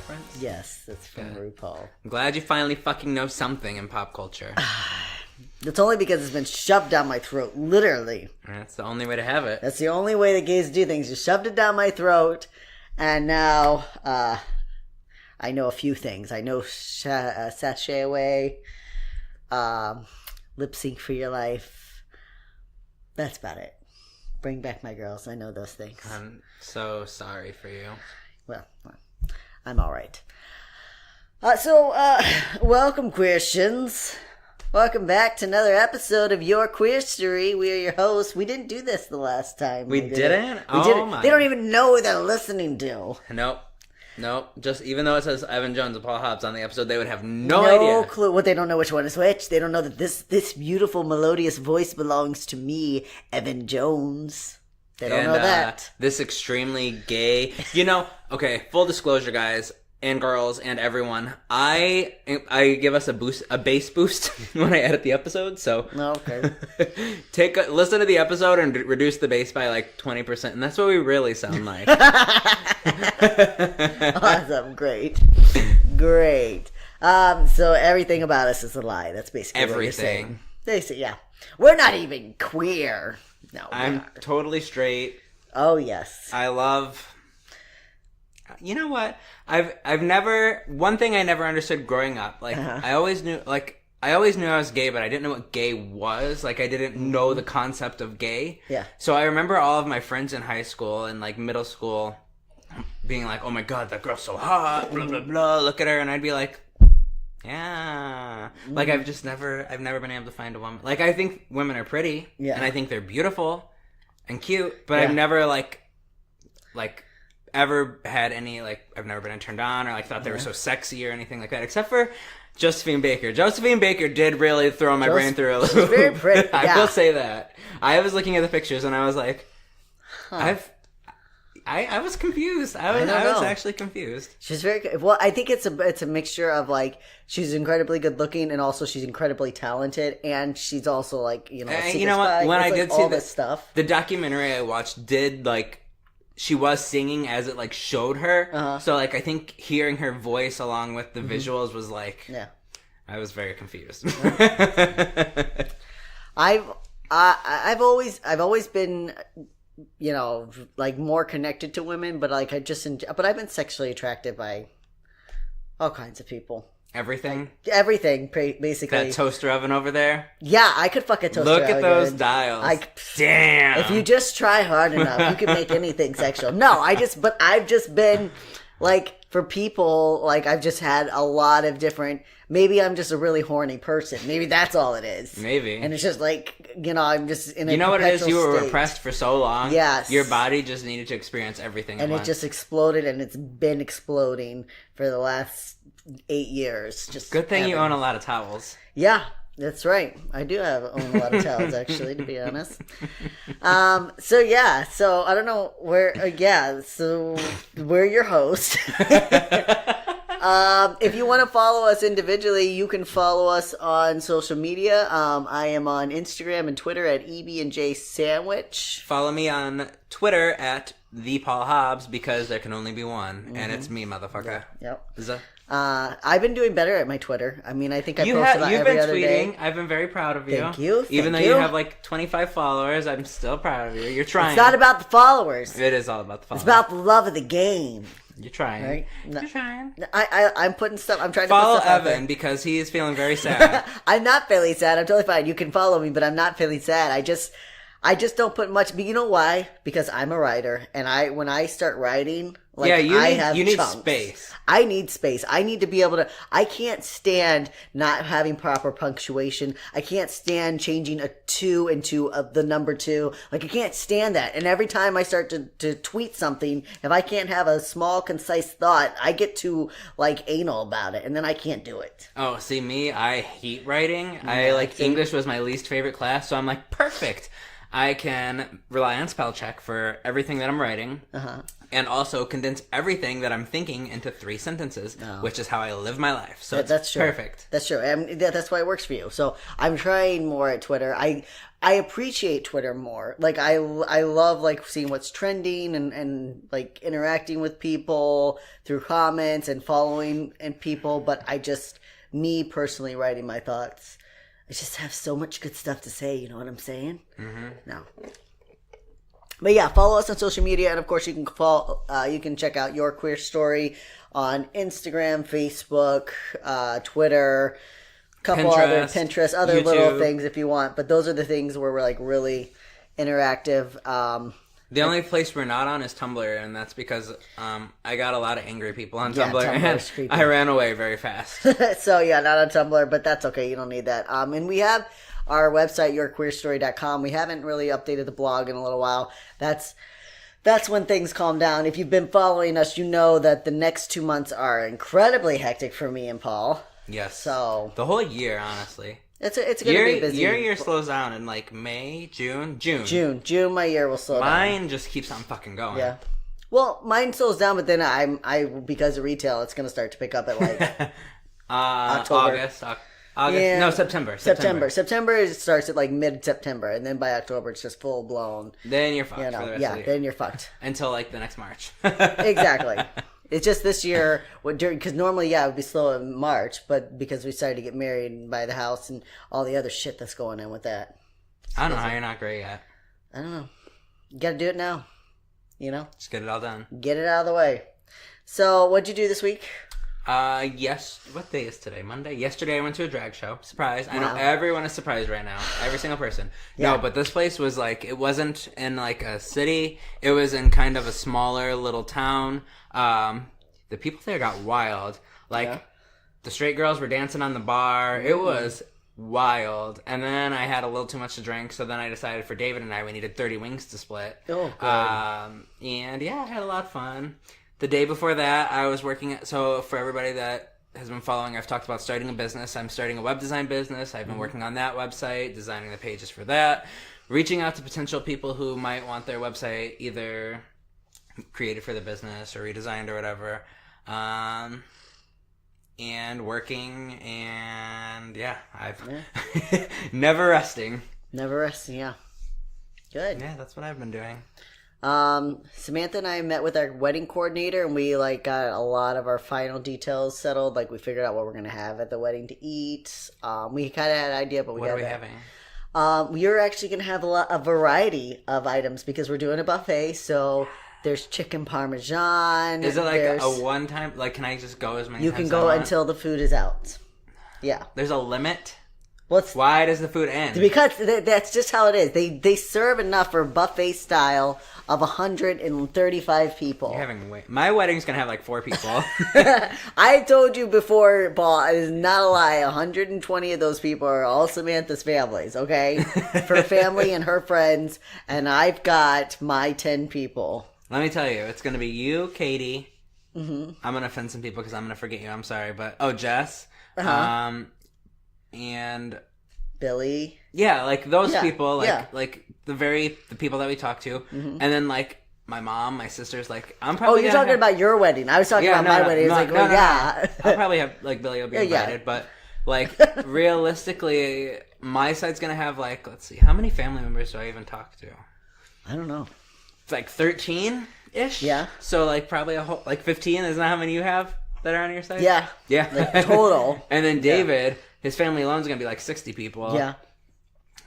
reference? Yes, that's from RuPaul. I'm glad you finally fucking know something in pop culture. It's only because it's been shoved down my throat, literally. That's the only way to have it. That's the only way that gays do things. You shoved it down my throat, and now I know a few things. I know Sashay Away, Lip Sync for Your Life. That's about it. Bring back my girls. I know those things. I'm so sorry for you. Well, I'm all right. Welcome, Christians. Welcome back to another episode of Your Queerstory. We are your hosts. We didn't do this the last time. We didn't? We didn't. My. They don't even know what they're listening to. Nope. Just even though it says Evan Jones and Paul Hobbs on the episode, they would have no idea. No clue. What, they don't know which one is which. They don't know that this beautiful melodious voice belongs to me, Evan Jones. They don't know that. This extremely gay... okay, full disclosure, guys and girls and everyone. I give us a bass boost when I edit the episode, so... Okay. Listen to the episode and reduce the bass by like 20%, and that's what we really sound like. Awesome. Great. So everything about us is a lie. That's basically what you're saying. They say, yeah. We're not even queer. No, I'm totally straight. Oh, yes. I love... You know what? I've never... One thing I never understood growing up, like, I always knew I was gay, but I didn't know what gay was. Like, I didn't know the concept of gay. Yeah. So I remember all of my friends in high school and, like, middle school being like, oh my god, that girl's so hot, blah, blah, blah, look at her. And I'd be like, yeah. Like, I've never been able to find a woman. Like, I think women are pretty. Yeah. And I think they're beautiful and cute, but I've never, like, ever had any, like, I've never been turned on or, like, thought they were so sexy or anything like that, except for Josephine Baker. Josephine Baker did really throw my brain through a little. She's very pretty. I will say that. I was looking at the pictures and I was like, I was confused. I was actually confused. She's very well. I think it's a mixture of, like, she's incredibly good looking and also she's incredibly talented and she's also, like, you know what? When I did see all this stuff, the documentary I watched did, like, she was singing as it, like, showed her. So, like, I think hearing her voice along with the visuals was, like... Yeah. I was very confused. I've always been, you know, like, more connected to women, but, like, but I've been sexually attracted by all kinds of people. Everything? Everything, basically. That toaster oven over there? Yeah, I could fuck a toaster oven. oven. Look at those dials. Damn! If you just try hard enough, you can make anything sexual. No, I've just been, like, for people, like, I've just had a lot of different... Maybe I'm just a really horny person. Maybe that's all it is. Maybe. And it's just like, you know, I'm just in a You know what it is? You were state. repressed for so long. Yes. Your body just needed to experience everything and at it once. just exploded, and it's been exploding for the last 8 years. Just good thing you own a lot of towels. Yeah, that's right. I do own a lot of towels, actually, to be honest. So I don't know where. So we're your host. If you want to follow us individually, you can follow us on social media. I am on Instagram and Twitter at EB&J Sandwich. Follow me on Twitter at the Paul Hobbs because there can only be one, and it's me, motherfucker. Yep. Is that? I've been doing better at my Twitter. I mean, I think I post about every other day. You've been tweeting. I've been very proud of you. Thank you. Even though you have like 25 followers, I'm still proud of you. You're trying. It's not about the followers. It is all about the followers. It's about the love of the game. You're trying. Right? You're trying. I'm putting stuff. I'm trying to follow put stuff Evan because he is feeling very sad. I'm not feeling sad. I'm totally fine. You can follow me, but I'm not feeling sad. I just don't put much. But you know why? Because I'm a writer, and when I start writing, like, you need space. I need space. I need to be able to. I can't stand not having proper punctuation. I can't stand changing a 2 into the number 2. Like, I can't stand that. And every time I start to tweet something, if I can't have a small, concise thought, I get too, like, anal about it, and then I can't do it. Oh, see me? I hate writing. English was my least favorite class, so I'm like, perfect. I can rely on spell check for everything that I'm writing. And also condense everything that I'm thinking into 3 sentences, which is how I live my life. So that's true. Perfect. That's true. That's why it works for you. So I'm trying more at Twitter. I appreciate Twitter more. Like I love like seeing what's trending and like interacting with people through comments and following and people. But me personally writing my thoughts, I just have so much good stuff to say. You know what I'm saying? Mm-hmm. No. But yeah, follow us on social media, and of course you can check out Your Queer Story on Instagram, Facebook, Twitter. Couple other Pinterest, other YouTube. Little things if you want, but those are the things where we're like really interactive. The only place we're not on is Tumblr, and that's because I got a lot of angry people on Tumblr, and I ran away very fast. So yeah, not on Tumblr, but that's okay. You don't need that. And we have our website, yourqueerstory.com. We haven't really updated the blog in a little while. That's when things calm down. If you've been following us, you know that the next 2 months are incredibly hectic for me and Paul. Yes. So the whole year, honestly. It's going to be busy. Your year slows down in like May, June. June, my year will slow down. Mine just keeps on fucking going. Yeah. Well, mine slows down, but then I because of retail, it's going to start to pick up at like October. August. Yeah. No, September. September it starts at like mid-September, and then by October it's just full blown. Then you're fucked for the rest of the year. Then you're fucked until like the next March. Exactly. It's just this year, because normally, it would be slow in March, but because we started to get married and buy the house and all the other shit that's going on with that. I don't know how you're not great yet. I don't know. You got to do it now. You know? Just get it all done. Get it out of the way. So, what'd you do this week? Yes. What day is today? Monday? Yesterday I went to a drag show. Surprise. Wow. I know everyone is surprised right now. Every single person. Yeah. No, but this place was like, it wasn't in like a city. It was in kind of a smaller little town. The people there got wild. Like, the straight girls were dancing on the bar. It was wild. And then I had a little too much to drink, so then I decided for David and I, we needed 30 wings to split. Oh, God. And yeah, I had a lot of fun. The day before that, I was working so for everybody that has been following, I've talked about starting a business. I'm starting a web design business. I've been working on that website, designing the pages for that, reaching out to potential people who might want their website either created for the business or redesigned or whatever. And working, and I've never resting. Never resting, yeah. Good. Yeah, that's what I've been doing. Samantha and I met with our wedding coordinator, and we like got a lot of our final details settled. Like we figured out what we're gonna have at the wedding to eat. We kind of had an idea, but what are we having? We're actually gonna have a variety of items because we're doing a buffet. So there's chicken parmesan. Is it like a one time? Like, can I just go as many? You times can go until the food is out. Yeah. There's a limit. Why does the food end? Because that's just how it is. They serve enough for buffet style of 135 people. You're having my wedding's gonna have like 4 people. I told you before, Paul, it is not a lie. 120 of those people are all Samantha's families, okay? Her family and her friends, and I've got my 10 people. Let me tell you, it's gonna be you, Katie. Mm-hmm. I'm gonna offend some people because I'm gonna forget you. I'm sorry, but Jess. Uh-huh. And Billy. Yeah, like those people, like the people that we talk to, and then like my mom, my sisters. Like I'm probably. Oh, you're talking about your wedding. I was talking about my wedding. It's No. I'll probably have like Billy will be invited, but like realistically, my side's gonna have like let's see, how many family members do I even talk to? I don't know. It's like 13-ish. Yeah. So like probably a whole 15. Isn't that how many you have that are on your side? Yeah. Yeah. Like, total. And then David. Yeah. His family alone is going to be like 60 people. Yeah.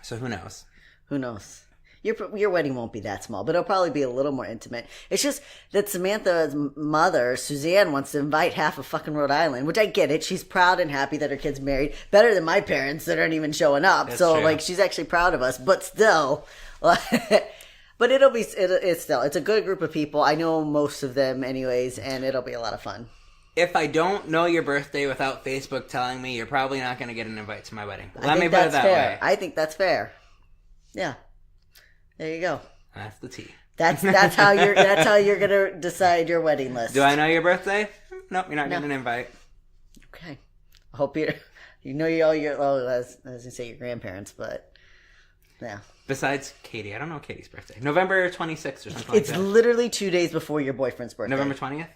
So who knows? Who knows? Your wedding won't be that small, but it'll probably be a little more intimate. It's just that Samantha's mother, Suzanne, wants to invite half of fucking Rhode Island, which I get it. She's proud and happy that her kid's married. Better than my parents that aren't even showing up. That's so, true. Like, she's actually proud of us, but still. But it's a good group of people. I know most of them anyways, and it'll be a lot of fun. If I don't know your birthday without Facebook telling me, you're probably not going to get an invite to my wedding. Let me put it that way. I think that's fair. Yeah. There you go. That's the tea. That's how you're going to decide your wedding list. Do I know your birthday? Nope, you're not getting an invite. Okay. I hope you know I was going to say your grandparents, but yeah. Besides Katie, I don't know Katie's birthday. November 26th or something. It's literally 2 days before your boyfriend's birthday. November 20th?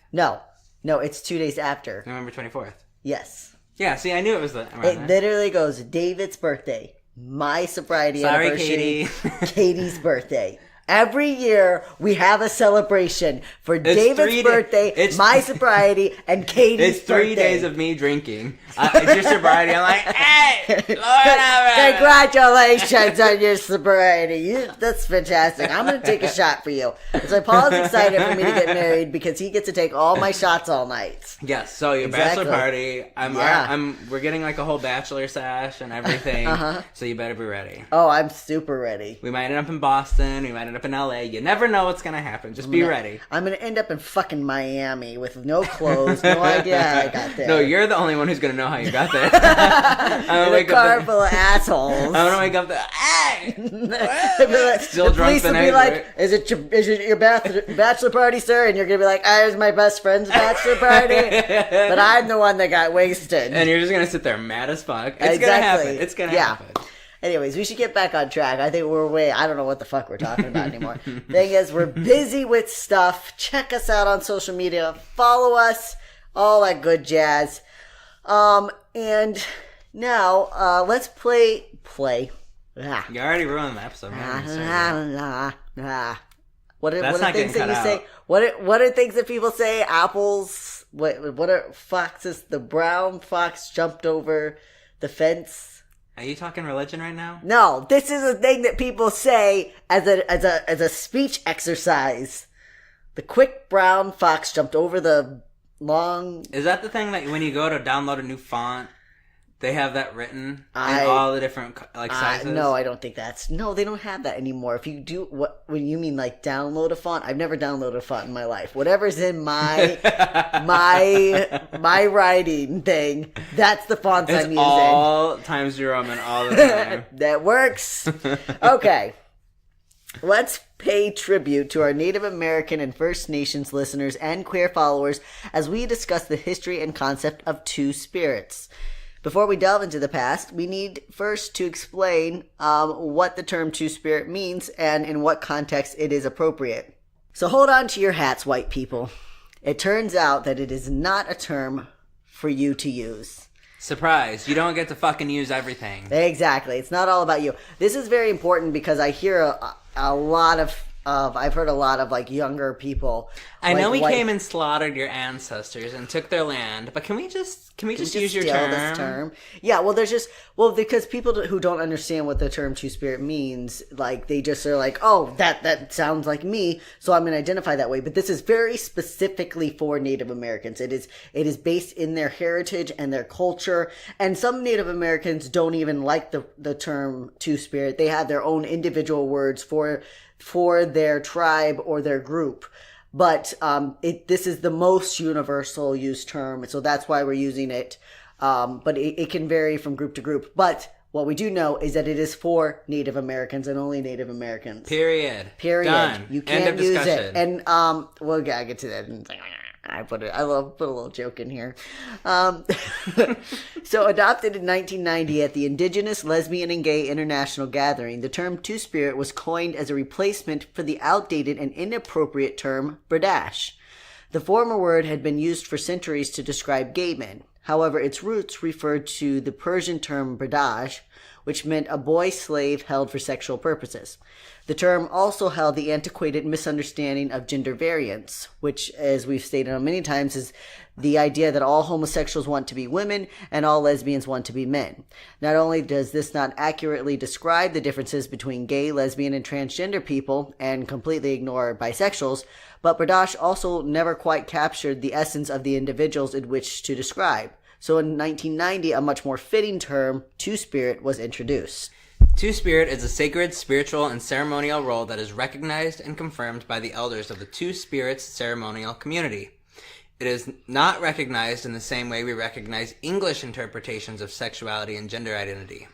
No, it's 2 days after. November 24th. Yes. Yeah, see, I knew it was It literally goes David's birthday, my sobriety Sorry, anniversary, Katie. Katie's birthday. Every year we have a celebration for David's birthday, my sobriety, and Katie's It's 3 birthday. days of me drinking. It's your sobriety. I'm like, hey, Congratulations on your sobriety. That's fantastic. I'm going to take a shot for you. So Paul's excited for me to get married because he gets to take all my shots all night. Yes, so your Exactly. bachelor party. Yeah. We're getting like a whole bachelor sash and everything. So you better be ready. Oh, I'm super ready. We might end up in Boston. We might end up in LA. You never know what's gonna happen. Just be ready. I'm going to end up in fucking Miami with no clothes, no idea how I got there. No, you're the only one who's gonna know how you got there. In a car full of assholes. I'm gonna wake up there. Hey! Still the drunk police the will night, be like, right? is it your bachelor party, sir? And you're going to be like, it was my best friend's bachelor party. But I'm the one that got wasted. And you're just gonna sit there mad as fuck. It's Exactly. gonna happen. It's gonna happen. Anyways, we should get back on track. I think I don't know what the fuck we're talking about anymore. Thing is, we're busy with stuff. Check us out on social media. Follow us. All that good jazz. And now, let's play. Ah. You already ruined the episode. Man. What are That's not things getting that you cut say? out. What are things that people say? Apples. What are foxes? The brown fox jumped over the fence. Are you talking religion right now? No, this is a thing that people say as a speech exercise. The quick brown fox jumped over the long. Is that the thing that when you go to download a new font, they have that written in all the different sizes? No, I don't think they don't have that anymore. If you do when you mean like download a font, I've never downloaded a font in my life. Whatever's in my my writing thing, that's the fonts It's I'm using. all Times New Roman all the time. That works. Okay. Let's pay tribute to our Native American and First Nations listeners and queer followers as we discuss the history and concept of two spirits. Before we delve into the past, we need first to explain what the term two-spirit means and in what context it is appropriate. So hold on to your hats, white people. It turns out that it is not a term for you to use. Surprise, you don't get to fucking use everything. Exactly. It's not all about you. This is very important because I hear a lot of I've heard a lot of like younger people. I know we white, came and slaughtered your ancestors and took their land, but can we just use your steal term? this term? Yeah, because people who don't understand what the term two spirit means, like they just are like, oh, that sounds like me, so I'm going to identify that way. But this is very specifically for Native Americans. It is based in their heritage and their culture. And some Native Americans don't even like the term two spirit. They have their own individual words for their tribe or their group. But this is the most universal used term, so that's why we're using it. But it can vary from group to group. But what we do know is that it is for Native Americans and only Native Americans. Period. Done. You can't End of use discussion. it. And we'll get to that. I put a little joke in here. So adopted in 1990 at the Indigenous Lesbian and Gay International Gathering, the term two-spirit was coined as a replacement for the outdated and inappropriate term bradash. The former word had been used for centuries to describe gay men. However, its roots referred to the Persian term bradash, which meant a boy slave held for sexual purposes. The term also held the antiquated misunderstanding of gender variance, which, as we've stated many times, is the idea that all homosexuals want to be women and all lesbians want to be men. Not only does this not accurately describe the differences between gay, lesbian, and transgender people and completely ignore bisexuals, but bradash also never quite captured the essence of the individuals it wished to describe. So in 1990, a much more fitting term, two-spirit, was introduced. Two-Spirit is a sacred, spiritual, and ceremonial role that is recognized and confirmed by the elders of the Two Spirits ceremonial community. It is not recognized in the same way we recognize English interpretations of sexuality and gender identity.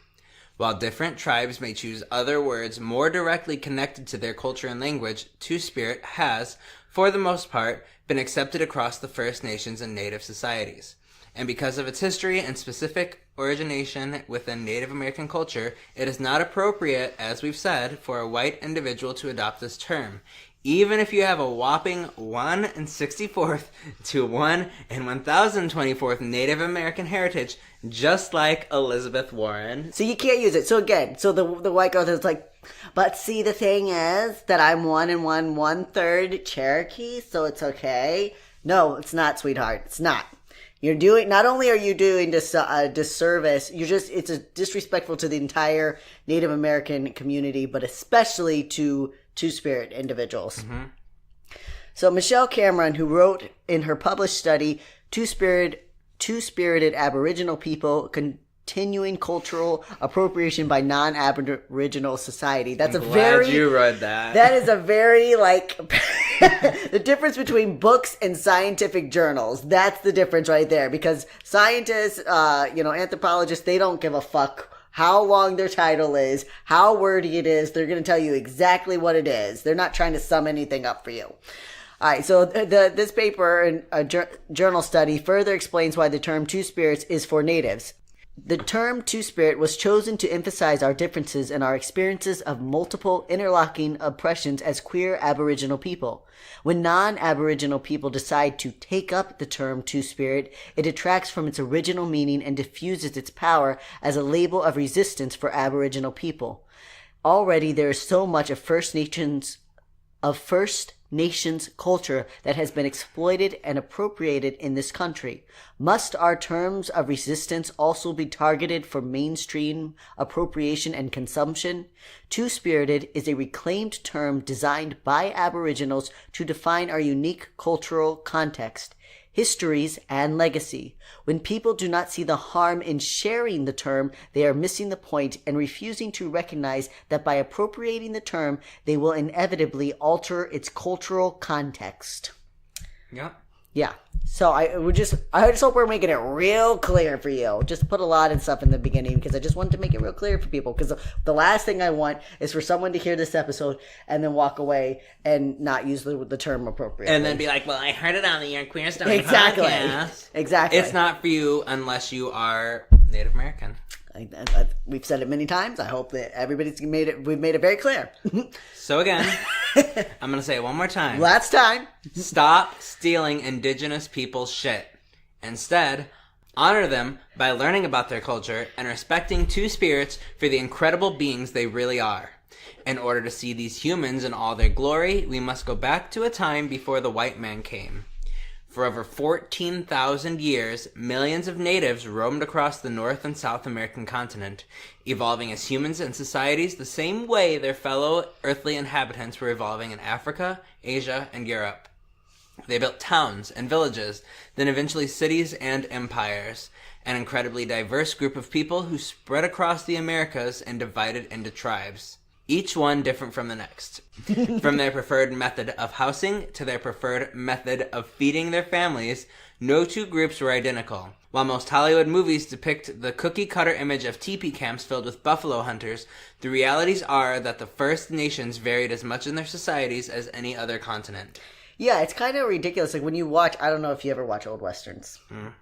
While different tribes may choose other words more directly connected to their culture and language, Two-Spirit has, for the most part, been accepted across the First Nations and Native societies. And because of its history and specific origination within Native American culture, it is not appropriate, as we've said, for a white individual to adopt this term, even if you have a whopping 1 and 64th to 1 and 1024th Native American heritage, just like Elizabeth Warren. So you can't use it. So again, so the white girl is like, but see, the thing is that I'm 1 and 1/3 Cherokee, so it's okay. No, it's not, sweetheart. It's not. You're doing, not only are you doing this disservice, it's disrespectful to the entire Native American community, but especially to Two-Spirit individuals. Mm-hmm. So Michelle Cameron, who wrote in her published study, Two-Spirited Aboriginal People, Continuing Cultural Appropriation by Non-Aboriginal Society. That's I'm glad you read that. That is a very, like, the difference between books and scientific journals. That's the difference right there. Because scientists, anthropologists, they don't give a fuck how long their title is, how wordy it is. They're going to tell you exactly what it is. They're not trying to sum anything up for you. All right, so this paper and a journal study further explains why the term Two-Spirits is for natives. The term Two-Spirit was chosen to emphasize our differences and our experiences of multiple interlocking oppressions as queer Aboriginal people. When non-Aboriginal people decide to take up the term Two-Spirit, it detracts from its original meaning and diffuses its power as a label of resistance for Aboriginal people. Already there is so much of First Nations culture that has been exploited and appropriated in this country. Must our terms of resistance also be targeted for mainstream appropriation and consumption? Two-Spirited is a reclaimed term designed by Aboriginals to define our unique cultural context, histories, and legacy. When people do not see the harm in sharing the term, they are missing the point and refusing to recognize that by appropriating the term, they will inevitably alter its cultural context. Yep. Yeah. So I just hope we're making it real clear for you. Just put a lot of stuff in the beginning because I just wanted to make it real clear for people. Because the last thing I want is for someone to hear this episode and then walk away and not use the term appropriately. And then be like, well, I heard it on the Your Queer Story podcast. Exactly. It's not for you unless you are Native American. We've said it many times. I hope that we've made it very clear. So again, I'm going to say it one more time. Last time. Stop stealing indigenous people's shit. Instead, honor them by learning about their culture and respecting Two-Spirits for the incredible beings they really are. In order to see these humans in all their glory, we must go back to a time before the white man came. For over 14,000 years, millions of natives roamed across the North and South American continent, evolving as humans and societies the same way their fellow earthly inhabitants were evolving in Africa, Asia, and Europe. They built towns and villages, then eventually cities and empires, an incredibly diverse group of people who spread across the Americas and divided into tribes. Each one different from the next. From their preferred method of housing to their preferred method of feeding their families, no two groups were identical. While most Hollywood movies depict the cookie-cutter image of teepee camps filled with buffalo hunters, the realities are that the First Nations varied as much in their societies as any other continent. Yeah, it's kind of ridiculous. Like when you watch, I don't know if you ever watch old Westerns.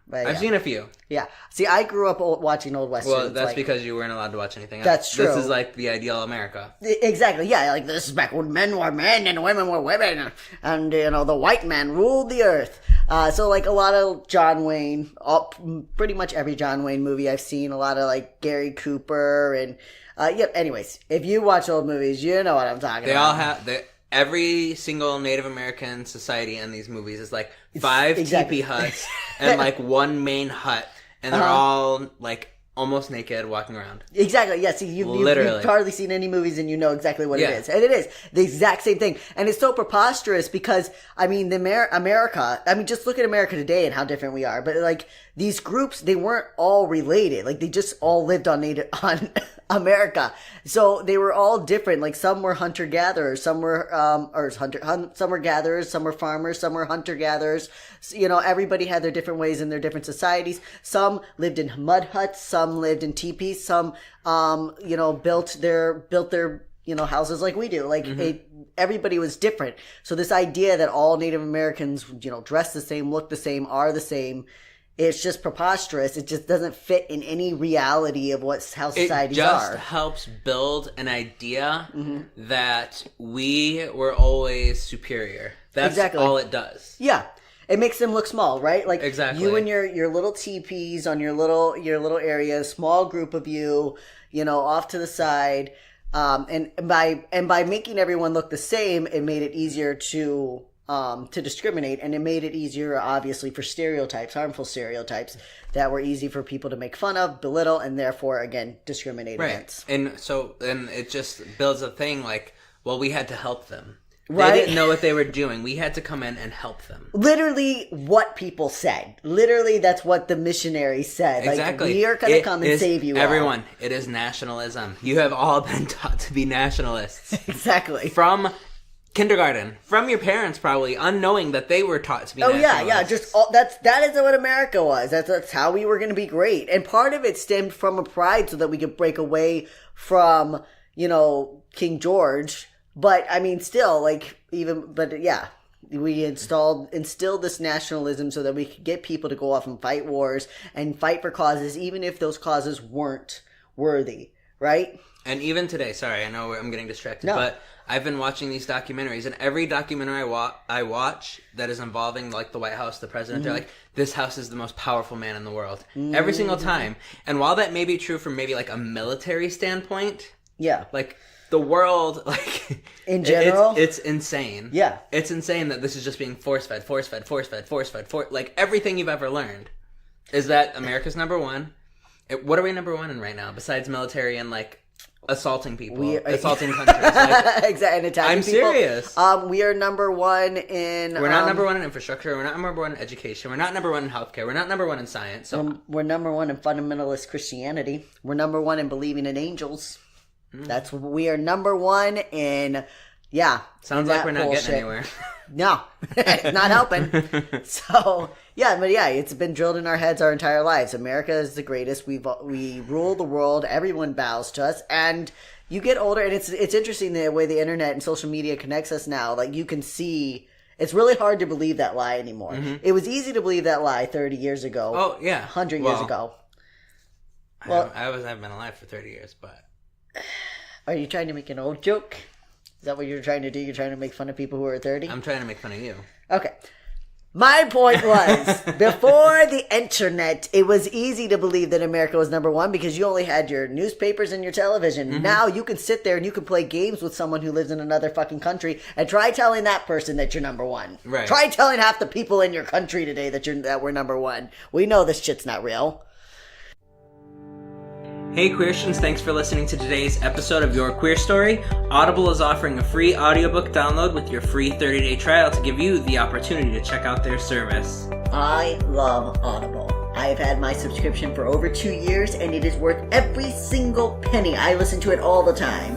But I've seen a few. Yeah. See, I grew up watching old Westerns. Well, that's because you weren't allowed to watch anything else. That's true. This is like the ideal America. Exactly. Yeah, like this is back when men were men and women were women. And, the white man ruled the earth. So like a lot of John Wayne, pretty much every John Wayne movie I've seen, a lot of like Gary Cooper and, anyways, if you watch old movies, you know what I'm talking about. They all have... Every single Native American society in these movies is like 5 teepee huts and like one main hut, and they're all like almost naked walking around. Exactly. Yeah. See, you've hardly seen any movies, and you know exactly what it is, and it is the exact same thing. And it's so preposterous because America. I mean, just look at America today and how different we are. But like these groups, they weren't all related. Like they just all lived on America. So they were all different. Like some were hunter-gatherers, some were, some were gatherers, some were farmers, some were hunter-gatherers. So, everybody had their different ways in their different societies. Some lived in mud huts, some lived in teepees, some, built their, houses like we do. Like everybody was different. So this idea that all Native Americans, dress the same, look the same, are the same, It's just preposterous. It just doesn't fit in any reality of how societies are. It just are. helps build an idea that we were always superior. That's exactly all it does. Yeah. It makes them look small, right? Like exactly. You and your little teepees on your little area, small group of you, off to the side. And by making everyone look the same, it made it easier to discriminate, and it made it easier, obviously, for harmful stereotypes that were easy for people to make fun of, belittle, and therefore, again, discriminate against. And so then it just builds a thing like, well, we had to help them. Right? They didn't know what they were doing. We had to come in and help them. Literally what people said. Literally, that's what the missionaries said. Exactly. Like, we are going to come and save you everyone, all. It is nationalism. You have all been taught to be nationalists. Exactly. From kindergarten. From your parents, probably, unknowing that they were taught to be nationalists. That is what America was. That's how we were going to be great. And part of it stemmed from a pride so that we could break away from, King George. But I mean, still, we instilled this nationalism so that we could get people to go off and fight wars and fight for causes, even if those causes weren't worthy, right? And even today, sorry, I know I'm getting distracted, but I've been watching these documentaries, and every documentary I watch that is involving, like, the White House, the president, they're like, this house is the most powerful man in the world. Every single time. And while that may be true from maybe, like, a military standpoint, like, the world, like... In general? It's insane. Yeah. It's insane that this is just being force-fed. Like, everything you've ever learned is that America's number one. What are we number one in right now, besides military and, like, assaulting people? Assaulting countries. Like, exactly. And attacking I'm people. Serious. We are number one in... We're not number one in infrastructure. We're not number one in education. We're not number one in healthcare. We're not number one in science. So we're number one in fundamentalist Christianity. We're number one in believing in angels. That's what we are number one in. Sounds like we're not getting anywhere. No, it's not helping. So it's been drilled in our heads our entire lives. America is the greatest. We rule the world. Everyone bows to us. And you get older, and it's interesting the way the internet and social media connects us now. Like, you can see. It's really hard to believe that lie anymore. It was easy to believe that lie 30 years ago. Oh, yeah. 100 years ago. Well, I've been alive for 30 years, but... Are you trying to make an old joke? Is that what you're trying to do? You're trying to make fun of people who are 30? I'm trying to make fun of you. Okay. My point was, before the internet, it was easy to believe that America was number one because you only had your newspapers and your television. Now you can sit there and you can play games with someone who lives in another fucking country and try telling that person that you're number one. Right. Try telling half the people in your country today that we're number one. We know this shit's not real. Hey Queertians, thanks for listening to today's episode of Your Queer Story. Audible is offering a free audiobook download with your free 30-day trial to give you the opportunity to check out their service. I love Audible. I have had my subscription for over 2 years, and it is worth every single penny. I listen to it all the time.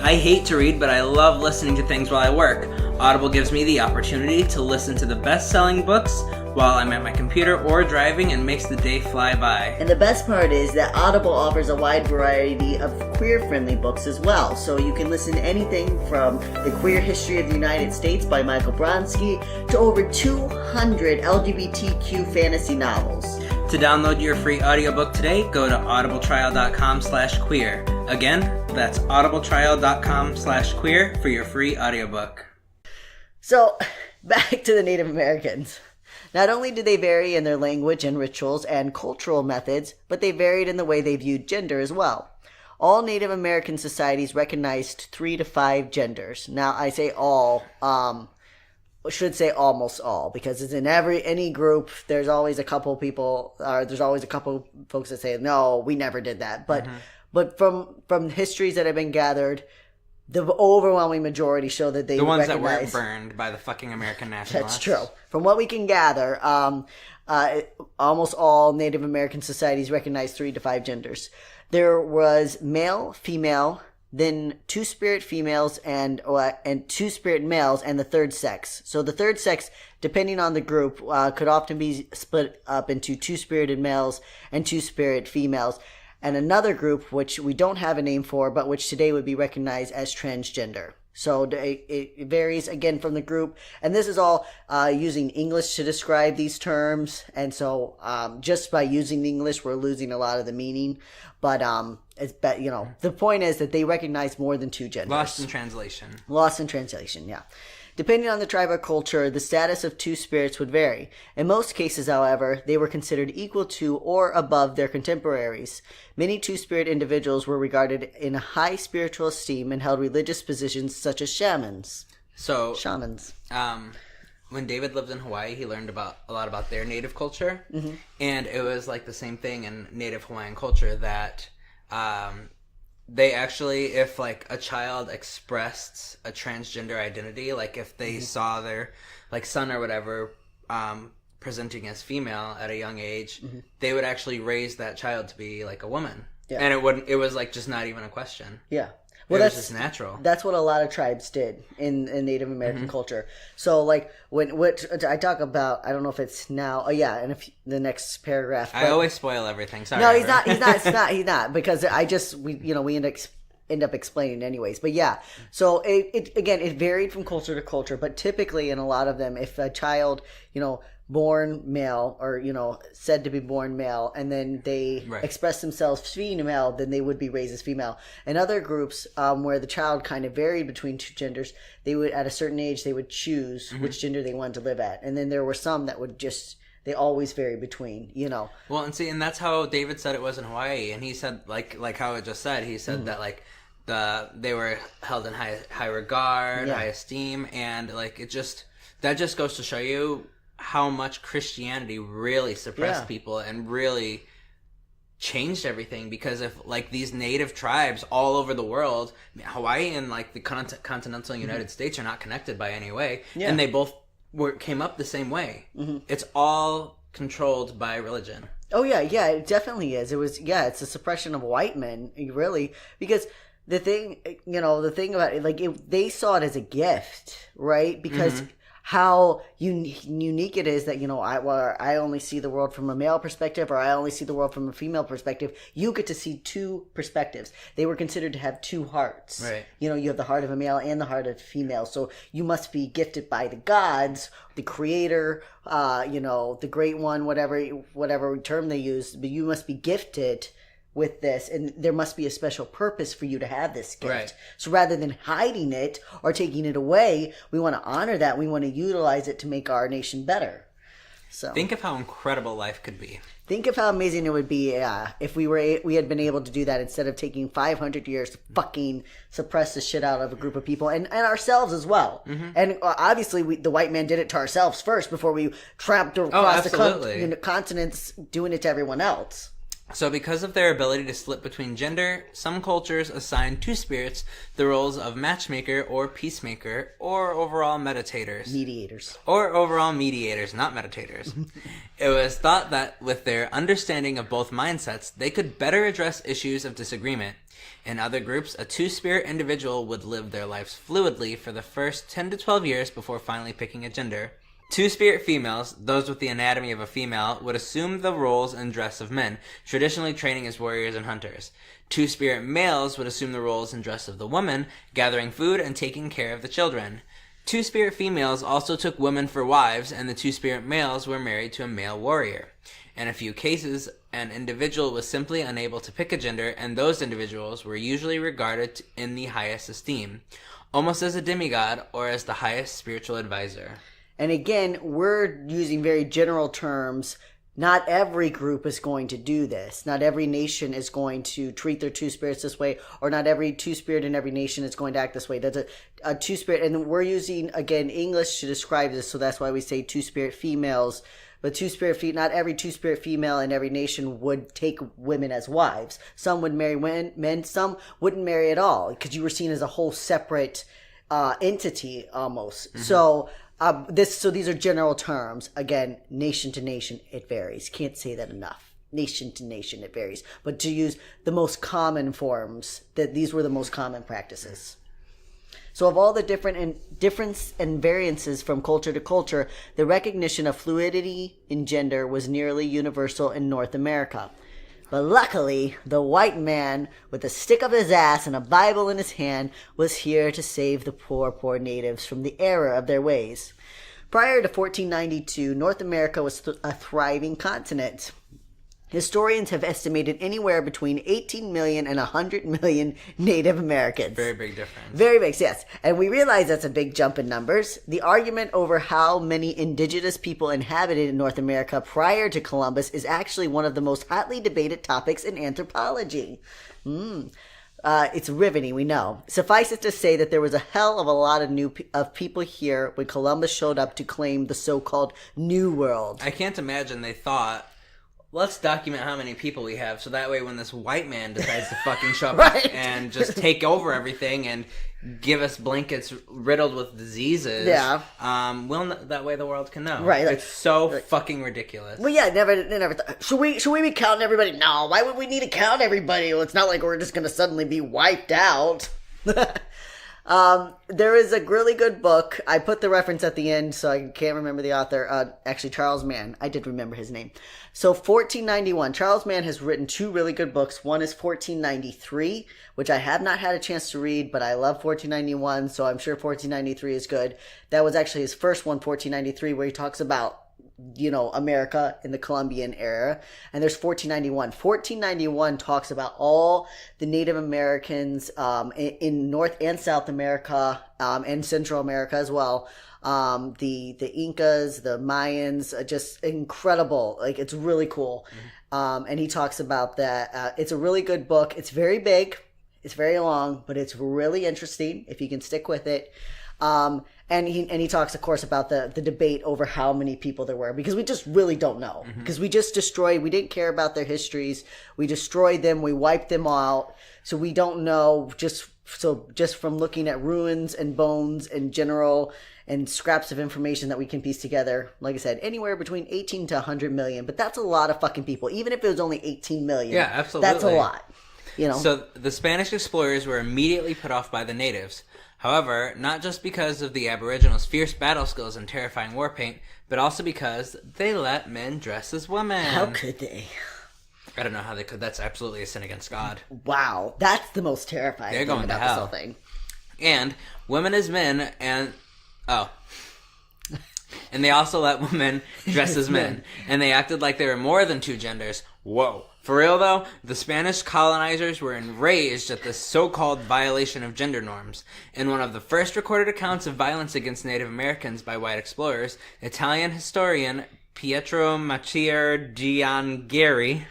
I hate to read, but I love listening to things while I work. Audible gives me the opportunity to listen to the best-selling books while I'm at my computer or driving, and makes the day fly by. And the best part is that Audible offers a wide variety of queer-friendly books as well. So you can listen to anything from The Queer History of the United States by Michael Bronski to over 200 LGBTQ fantasy novels. To download your free audiobook today, go to audibletrial.com/queer. Again, that's audibletrial.com/queer for your free audiobook. So, back to the Native Americans. Not only did they vary in their language and rituals and cultural methods, but they varied in the way they viewed gender as well. All Native American societies recognized 3 to 5 genders. Now, I say all, should say almost all, because it's in any group, there's always a couple people, there's always a couple folks that say, no, we never did that. But from histories that have been gathered, the overwhelming majority show that they recognize... The ones that weren't burned by the fucking American nationalists. That's true. From what we can gather, almost all Native American societies recognize 3 to 5 genders. There was male, female, then 2 spirit females and 2 spirit males, and the third sex. So the third sex, depending on the group, could often be split up into 2 spirited males and 2 spirit females. And another group, which we don't have a name for, but which today would be recognized as transgender. So it varies again from the group, and this is all using English to describe these terms. And so just by using the English, we're losing a lot of the meaning. But the point is that they recognize more than two genders. Lost in translation. Lost in translation, yeah. Depending on the tribe or culture, the status of two spirits would vary. In most cases, however, they were considered equal to or above their contemporaries. Many two-spirit individuals were regarded in high spiritual esteem and held religious positions such as shamans. Shamans. When David lived in Hawaii, he learned a lot about their native culture. Mm-hmm. And it was like the same thing in native Hawaiian culture that... they actually, if like a child expressed a transgender identity, like if they saw their like son or whatever presenting as female at a young age, they would actually raise that child to be like a woman. Yeah. And it was like just not even a question. Yeah. Well, that's just natural. That's what a lot of tribes did in Native American culture. So, like, what I talk about, I don't know if it's now. Oh, yeah, and the next paragraph. I always spoil everything. Sorry. No, he's not. He's not because we end up explaining anyways. But yeah, so it varied from culture to culture, but typically in a lot of them, if a child, born male or said to be born male and then they express themselves female, then they would be raised as female. In other groups where the child kind of varied between two genders, they would at a certain age they would choose which gender they wanted to live at, and then there were some that would just they always vary between. Well, and that's how David said it was in Hawaii, and he said like how it just said, he said that like they were held in high regard, high esteem, and like that just goes to show you how much Christianity really suppressed people and really changed everything. Because if like these native tribes all over the world, Hawaii and like the continental United States are not connected by any way, and they both came up the same way. It's all controlled by religion. Oh yeah, it definitely is. It's a suppression of white men, really, because the thing about it, like they saw it as a gift, right? Because how unique it is that I only see the world from a male perspective, or I only see the world from a female perspective. You get to see two perspectives. They were considered to have two hearts. Right. You have the heart of a male and the heart of a female. So you must be gifted by the gods, the creator, the great one, whatever term they use. But you must be gifted with this, and there must be a special purpose for you to have this gift. Right. So rather than hiding it or taking it away, we want to honor that. We want to utilize it to make our nation better. So think of how incredible life could be. Think of how amazing it would be if we had been able to do that instead of taking 500 years to fucking suppress the shit out of a group of people and ourselves as well. And obviously the white man did it to ourselves first before we tramped across the continents doing it to everyone else. So because of their ability to slip between gender, some cultures assign two spirits the roles of matchmaker or peacemaker or overall meditators. Mediators, not meditators. It was thought that with their understanding of both mindsets, they could better address issues of disagreement. In other groups, a two-spirit individual would live their lives fluidly for the first 10 to 12 years before finally picking a gender. Two-spirit females, those with the anatomy of a female, would assume the roles and dress of men, traditionally training as warriors and hunters. Two-spirit males would assume the roles and dress of the woman, gathering food and taking care of the children. Two-spirit females also took women for wives, and the two-spirit males were married to a male warrior. In a few cases, an individual was simply unable to pick a gender, and those individuals were usually regarded in the highest esteem, almost as a demigod or as the highest spiritual advisor. And again, we're using very general terms. Not every group is going to do this. Not every nation is going to treat their two spirits this way, or not every two spirit in every nation is going to act this way. That's a two spirit, and we're using, again, English to describe this, so that's why we say two spirit females. But not every two spirit female in every nation would take women as wives. Some would marry men, some wouldn't marry at all, because you were seen as a whole separate entity almost. So these are general terms. Again, nation to nation, it varies. Can't say that enough. Nation to nation, it varies. But to use the most common forms, that these were the most common practices. So of all the difference and variances from culture to culture, the recognition of fluidity in gender was nearly universal in North America. But luckily, the white man, with a stick up his ass and a Bible in his hand, was here to save the poor, poor natives from the error of their ways. Prior to 1492, North America was a thriving continent. Historians have estimated anywhere between 18 million and 100 million Native Americans. Very big difference. Very big, yes. And we realize that's a big jump in numbers. The argument over how many indigenous people inhabited North America prior to Columbus is actually one of the most hotly debated topics in anthropology. It's riveting, we know. Suffice it to say that there was a hell of a lot of people here when Columbus showed up to claim the so-called New World. I can't imagine they thought, let's document how many people we have, so that way when this white man decides to fucking show up Right. and just take over everything and give us blankets riddled with diseases, that way the world can know. Right. It's so fucking ridiculous. Well, yeah, never thought. Should we be counting everybody? No, why would we need to count everybody? Well, it's not like we're just going to suddenly be wiped out. There is a really good book. I put the reference at the end, so I can't remember the author. Actually, Charles Mann. I did remember his name. So 1491. Charles Mann has written two really good books. One is 1493, which I have not had a chance to read, but I love 1491, so I'm sure 1493 is good. That was actually his first one, 1493, where he talks about, America in the Columbian era. And there's 1491. 1491 talks about all the Native Americans in North and South America and Central America as well. The Incas, the Mayans, just incredible. Like, it's really cool. And he talks about that. It's a really good book. It's very big. It's very long, but it's really interesting if you can stick with it. And he talks, of course, about the debate over how many people there were, because we just really don't know. Because we just destroyed, we didn't care about their histories. We destroyed them. We wiped them out. So we don't know, just from looking at ruins and bones and general and scraps of information that we can piece together, like I said, anywhere between 18 to 100 million. But that's a lot of fucking people. Even if it was only 18 million. Yeah, absolutely. That's a lot. So the Spanish explorers were immediately put off by the natives. However, not just because of the Aboriginals' fierce battle skills and terrifying war paint, but also because they let men dress as women. How could they? I don't know how they could. That's absolutely a sin against God. Wow, that's the most terrifying thing about this whole thing. And women as men, and they also let women dress as men. And they acted like they were more than two genders. Whoa. For real, though, the Spanish colonizers were enraged at this so-called violation of gender norms. In one of the first recorded accounts of violence against Native Americans by white explorers, Italian historian Pietro Macier Gianghieri,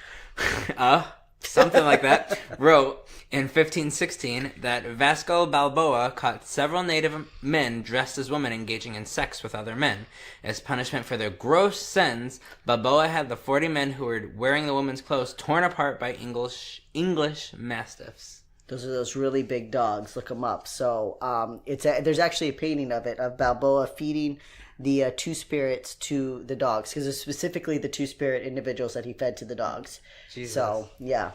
something like that, wrote in 1516 that Vasco Balboa caught several native men dressed as women engaging in sex with other men. As punishment for their gross sins, Balboa had the 40 men who were wearing the women's clothes torn apart by English mastiffs. Those are those really big dogs. Look them up. So there's actually a painting of it, of Balboa feeding the two spirits to the dogs, because it's specifically the two spirit individuals that he fed to the dogs. Jesus. So, yeah.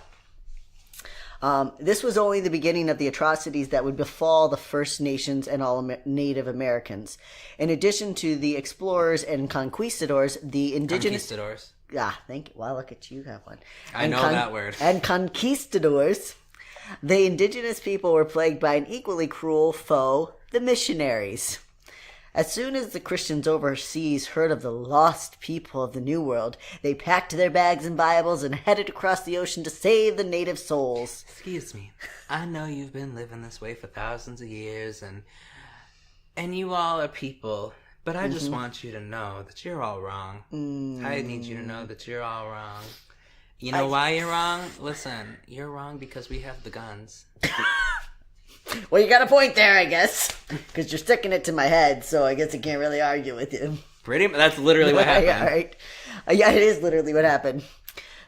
This was only the beginning of the atrocities that would befall the First Nations and all Native Americans. In addition to the explorers and conquistadors, the indigenous... Conquistadors. Thank you. Wow, look at you, got one. I know that word. And conquistadors, the indigenous people were plagued by an equally cruel foe, the missionaries. As soon as the Christians overseas heard of the lost people of the New World, they packed their bags and Bibles and headed across the ocean to save the native souls. Excuse me. I know you've been living this way for thousands of years, and you all are people, but I just want you to know that you're all wrong. I need you to know that you're all wrong. You know why you're wrong? Listen, you're wrong because we have the guns. Well, you got a point there, I guess, because you're sticking it to my head, so I guess I can't really argue with you. That's literally what happened. Yeah, right. Yeah, it is literally what happened.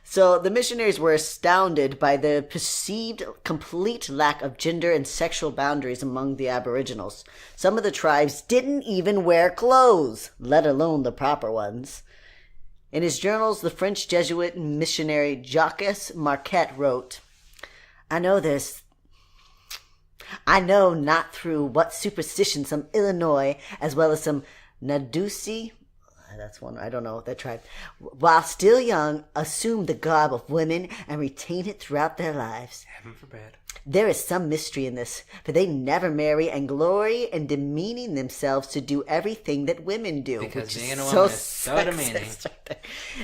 So the missionaries were astounded by the perceived complete lack of gender and sexual boundaries among the Aboriginals. Some of the tribes didn't even wear clothes, let alone the proper ones. In his journals, the French Jesuit missionary Jacques Marquette wrote, I know not through what superstition some Illinois, as well as some Nadusi, That's one. I don't know what that tribe. While still young, assume the garb of women and retain it throughout their lives. Heaven forbid. There is some mystery in this, for they never marry and glory in demeaning themselves to do everything that women do. Because which being is a woman is so sexist demeaning. right there.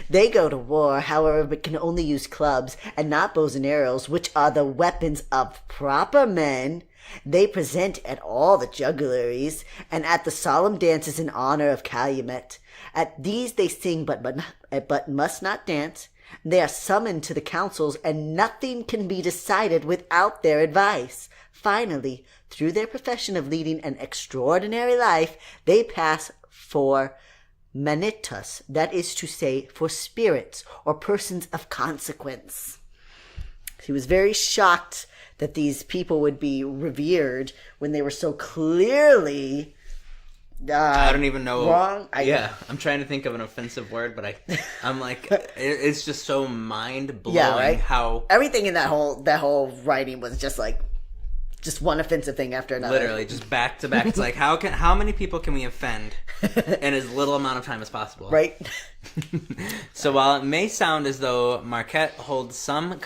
They go to war, however, but can only use clubs and not bows and arrows, which are the weapons of proper men. They present at all the juggleries and at the solemn dances in honor of Calumet. At these they sing, but must not dance. They are summoned to the councils, and nothing can be decided without their advice. Finally, through their profession of leading an extraordinary life, they pass for manitus, that is to say, for spirits or persons of consequence. He was very shocked that these people would be revered when they were so clearly I don't even know. Wrong. I'm trying to think of an offensive word, but I'm like, it's just so mind blowing. Yeah, right? How everything in that whole writing was just like one offensive thing after another. literally just back to back. It's like how many people can we offend in as little amount of time as possible? Right. So while it may sound as though Marquette holds some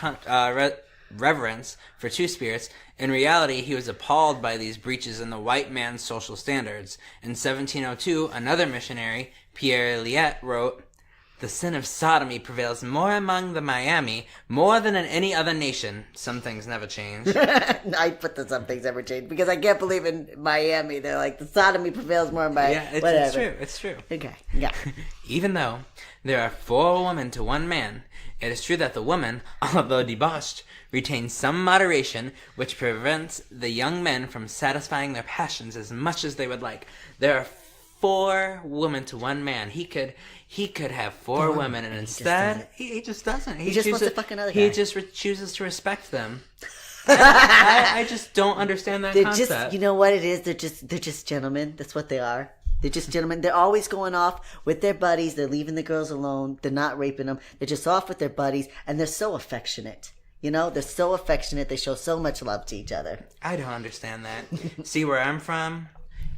reverence for two spirits, in reality he was appalled by these breaches in the white man's social standards. In 1702, another missionary, Pierre Liet, wrote, "The sin of sodomy prevails more among the Miami more than in any other nation. Some things never change." I put the some things ever change because I can't believe in Miami they're like the sodomy prevails more by it's true. It's true. Okay. Yeah. Even though there are 4 women to 1 man, it is true that the woman, although debauched, retains some moderation, which prevents the young men from satisfying their passions as much as they would like. There are 4 women to 1 man. He could have 4 women, and instead he just doesn't. He just wants to fuck another guy. He just chooses to respect them. I just don't understand that concept. Just, you know what it is? They're just gentlemen. That's what they are. They're just gentlemen. They're always going off with their buddies. They're leaving the girls alone. They're not raping them. They're just off with their buddies, and they're so affectionate. You know, they're so affectionate. They show so much love to each other. I don't understand that. See, where I'm from,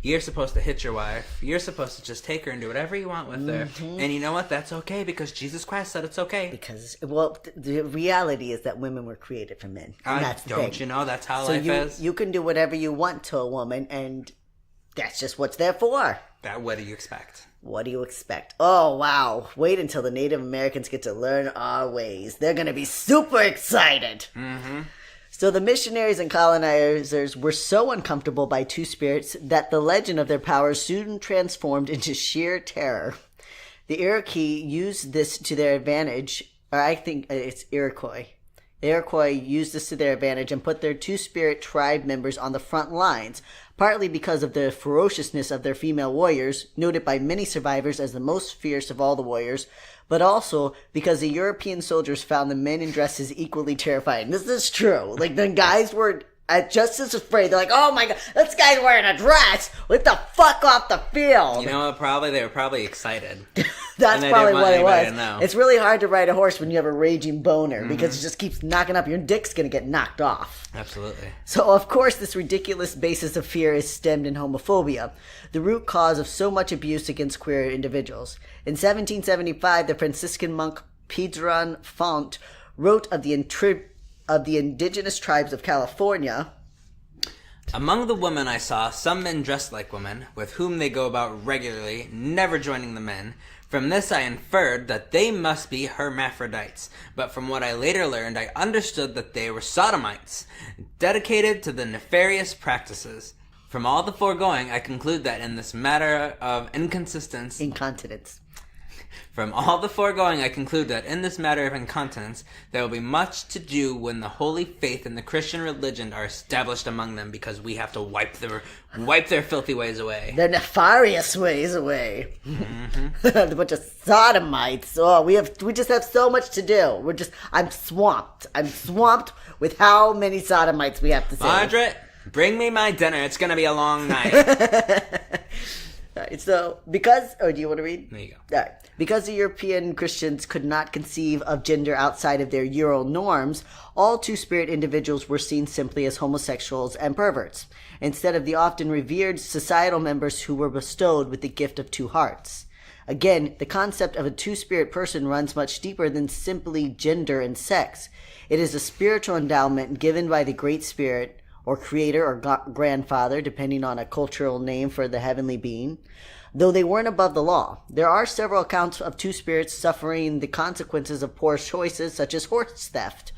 you're supposed to hit your wife. You're supposed to just take her and do whatever you want with her. And you know what? That's okay because Jesus Christ said it's okay. Because, well, the reality is that women were created for men. And that's the don't thing. you know that's how So life is? you can do whatever you want to a woman, and that's just what's there for. What do you expect? What do you expect? Oh, wow. Wait until the Native Americans get to learn our ways. They're going to be super excited. Mm-hmm. So the missionaries and colonizers were so uncomfortable by two spirits that the legend of their powers soon transformed into sheer terror. The Iroquois used this to their advantage, or I think it's Iroquois. The Iroquois used this to their advantage and put their two-spirit tribe members on the front lines, partly because of the ferociousness of their female warriors, noted by many survivors as the most fierce of all the warriors, but also because the European soldiers found the men in dresses equally terrifying. This is true. Like, the guys were just as afraid. They're like, oh my god, this guy's wearing a dress! Get the fuck off the field! You know what? They were probably excited. That's probably what it was. Know. It's really hard to ride a horse when you have a raging boner because it just keeps knocking up. Your dick's going to get knocked off. Absolutely. So, of course, this ridiculous basis of fear is stemmed in homophobia, the root cause of so much abuse against queer individuals. In 1775, the Franciscan monk Pedron Font wrote of the indigenous tribes of California. Among the women I saw, some men dressed like women, with whom they go about regularly, never joining the men. From this I inferred that they must be hermaphrodites, but from what I later learned, I understood that they were sodomites, dedicated to the nefarious practices. From all the foregoing, I conclude that in this matter of incontinence, there will be much to do when the holy faith and the Christian religion are established among them, because we have to wipe their filthy ways away. Their nefarious ways away. A bunch of sodomites. Oh, we just have so much to do. I'm swamped. I'm swamped with how many sodomites we have to save. Margaret, bring me my dinner. It's going to be a long night. Right, so, do you want to read? There you go. All right. Because the European Christians could not conceive of gender outside of their Ural norms, all two-spirit individuals were seen simply as homosexuals and perverts, instead of the often revered societal members who were bestowed with the gift of two hearts. Again, the concept of a two-spirit person runs much deeper than simply gender and sex. It is a spiritual endowment given by the Great Spirit, or Creator, or Grandfather, depending on a cultural name for the heavenly being. Though they weren't above the law, there are several accounts of two spirits suffering the consequences of poor choices, such as horse theft.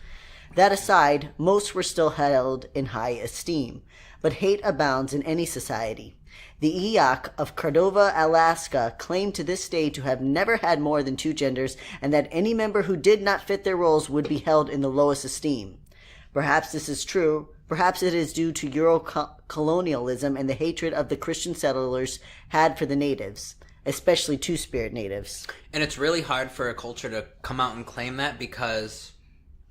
That aside, most were still held in high esteem, but hate abounds in any society. The Eyak of Cordova, Alaska, claimed to this day to have never had more than two genders, and that any member who did not fit their roles would be held in the lowest esteem. Perhaps this is true. Perhaps it is due to Euro-colonialism and the hatred of the Christian settlers had for the natives, especially two-spirit natives. And it's really hard for a culture to come out and claim that because